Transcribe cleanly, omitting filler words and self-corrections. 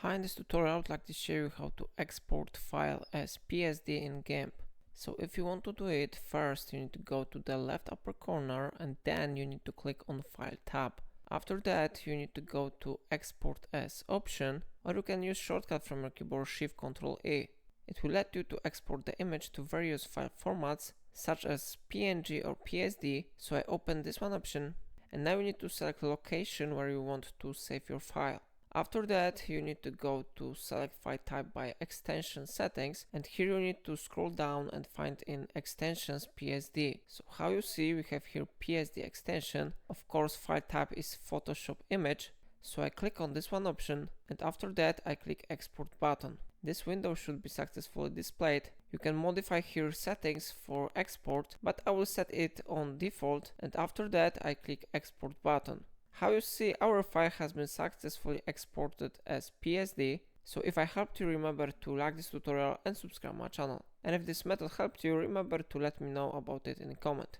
Hi, in this tutorial I would like to show you how to export file as PSD in GIMP. So if you want to do it, first you need to go to the left upper corner and then you need to click on File tab. After that you need to go to Export as option, or you can use shortcut from your keyboard Shift Ctrl E. It will let you to export the image to various file formats such as PNG or PSD, so I open this one option and now you need to select the location where you want to save your file. After that, you need to go to select file type by extension settings, and here you need to scroll down and find in extensions PSD. So how you see, we have here PSD extension. Of course, file type is Photoshop image. So I click on this one option, and after that I click export button. This window should be successfully displayed. You can modify here settings for export, but I will set it on default, and after that I click export button. How you see, our file has been successfully exported as PSD. So if I helped you, remember to like this tutorial and subscribe my channel. And if this method helped you, remember to let me know about it in a comment.